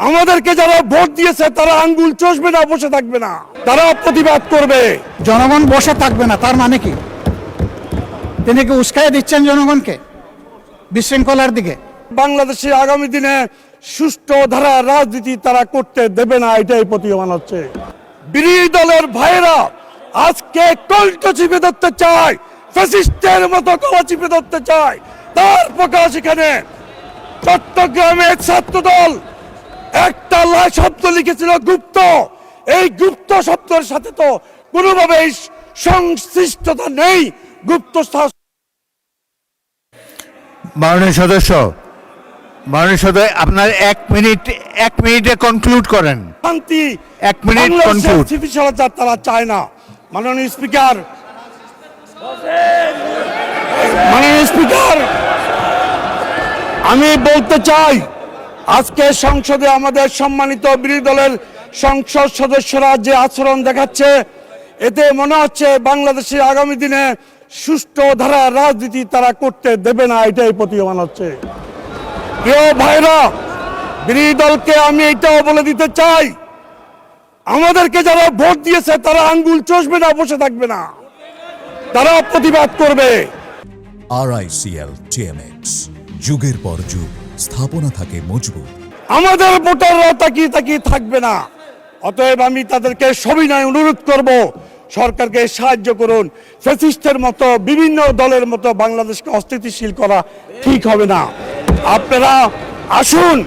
আমাদেরকে যারা ভোট দিয়েছে তারা আঙ্গুল চষবে না, বসে থাকবে না, তারা প্রতিবাদ করবে। জনগণ বসে থাকবে না তার মানে কি? তিনি কি উস্কাই দিচ্ছেন জনগণকে বিশৃঙ্খলার দিকে? বাংলাদেশে আগামী দিনে সুষ্ঠু ধারা রাজনীতি তারা করতে দেবে না, এটাই প্রতীয়মান হচ্ছে। বিরোধী দলের ভাইয়েরা আজকে কণ্ঠ চিপে ধরতে চায়, ফ্যাসিস্টের মতো গলা চিপে ধরতে চায়। তার প্রকাশ এখানে চট্টগ্রামের ছাত্র দল একটা শব্দ লিখেছিল গুপ্ত। এই গুপ্ত শব্দের সাথে তো কোনোভাবেই সংশ্লিষ্টতা নেই। গুপ্ত মাননীয় সদস্য, আপনার এক মিনিটে কনক্লুড করেন। শান্তি 1 মিনিট কনক্লুড। স্থিতিশীলতা তারা চায় না। মাননীয় স্পিকার, আমি বলতে চাই আজকে সংসদে আমাদের সম্মানিত বিরোধী দলের সংসদ সদস্যরা যে আচরণ দেখাচ্ছে, এতে মনে হচ্ছে বাংলাদেশে আগামী দিনে সুষ্ঠু ধারা রাজনীতি তারা করতে দেবে না, এটাই প্রতীয়মান হচ্ছে। প্রিয় ভাইরা, বিরোধী দলকে আমি এটাও বলে দিতে চাই, আমাদেরকে যারা ভোট দিয়েছে তারা আঙ্গুল চষবে না, বসে থাকবে না, তারা প্রতিবাদ করবে। RICL TMX, যুগের পর যুগ স্থাপনা থাকে মজবুত। আমাদের ভোটাররা তাকিয়ে থাকবে না। অতএব আমি তাদেরকে সবিনয় অনুরোধ করব, সরকারকে সাহায্য করুন। ফ্যাসিস্টের মতো বিভিন্ন দলের মতো বাংলাদেশকে অস্থিতিশীল করা ঠিক হবে না। আপনারা আসুন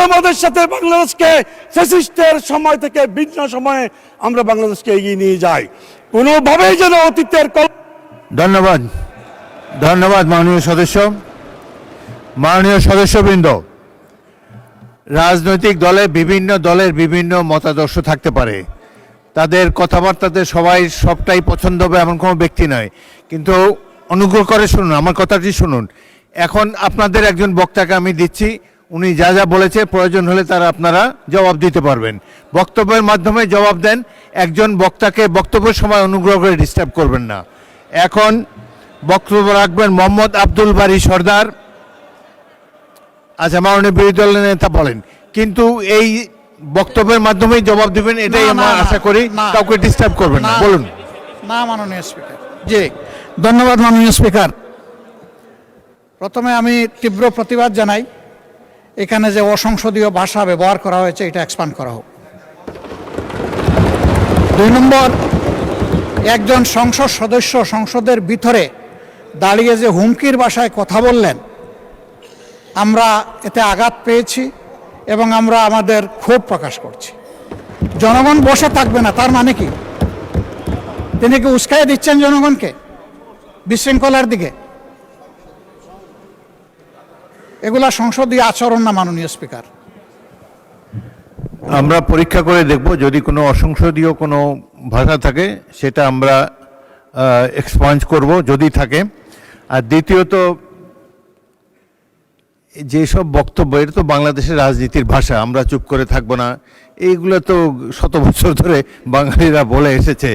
আমাদের সাথে বাংলাদেশকে ফ্যাসিস্টের সময় থেকে ভিন্ন সময়ে আমরা বাংলাদেশকে এগিয়ে নিয়ে যাই। কোনোভাবেই যেন অতীতের ধন্যবাদ মাননীয় সদস্যবৃন্দ। রাজনৈতিক বিভিন্ন দলের বিভিন্ন মতাদর্শ থাকতে পারে, তাদের কথাবার্তাতে সবটাই পছন্দ হবে এমন কোনো ব্যক্তি নয়, কিন্তু অনুগ্রহ করে শুনুন, আমার কথাটি শুনুন। এখন আপনাদের একজন বক্তাকে আমি দিচ্ছি, উনি যা যা বলেছে প্রয়োজন হলে আপনারা জবাব দিতে পারবেন। বক্তব্যের মাধ্যমে জবাব দেন। একজন বক্তাকে বক্তব্যের সময় অনুগ্রহ করে ডিস্টার্ব করবেন না। এখন বক্তব্য রাখবেন মোহাম্মদ আব্দুল বারী সর্দার। আচ্ছা, মাননীয় বিরোধী দলের নেতা বলেন, কিন্তু এই বক্তব্যের মাধ্যমেই জবাব দিবেন, এটাই আমরা আশা করি। কাউকে ডিস্টার্ব করবেন না, বলুন। না মাননীয় স্পিকার। জি, ধন্যবাদ মাননীয় স্পিকার। প্রথমে আমি তীব্র প্রতিবাদ জানাই, এখানে যে অসংসদীয় ভাষা ব্যবহার করা হয়েছে এটা এক্সপান্ড করা হোক। 2 নম্বর, একজন সংসদ সদস্য সংসদের ভিতরে দাঁড়িয়ে যে হুমকির ভাষায় কথা বললেন, আমরা এতে আঘাত পেয়েছি এবং আমরা আমাদের ক্ষোভ প্রকাশ করছি। জনগণ বসে থাকবে না তার মানে কি? তিনি কি উস্কাই দিচ্ছেন জনগণকে বিশৃঙ্খলার দিকে? এগুলা সংসদীয় আচরণ না মাননীয় স্পিকার। আমরা পরীক্ষা করে দেখব, যদি কোনো অসংসদীয় কোনো ভাষা থাকে সেটা আমরা এক্সপাঞ্জ করব যদি থাকে। আর দ্বিতীয়ত, যেসব বক্তব্য, এটা তো বাংলাদেশের রাজনীতির ভাষা, আমরা চুপ করে থাকবো না, এইগুলো তো শত বছর ধরে বাঙালিরা বলে এসেছে।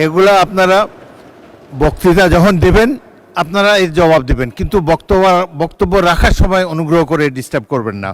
এগুলা আপনারা বক্তৃতা যখন দেবেন আপনারা এর জবাব দেবেন, কিন্তু বক্তব্য রাখার সময় অনুগ্রহ করে ডিস্টার্ব করবেন না।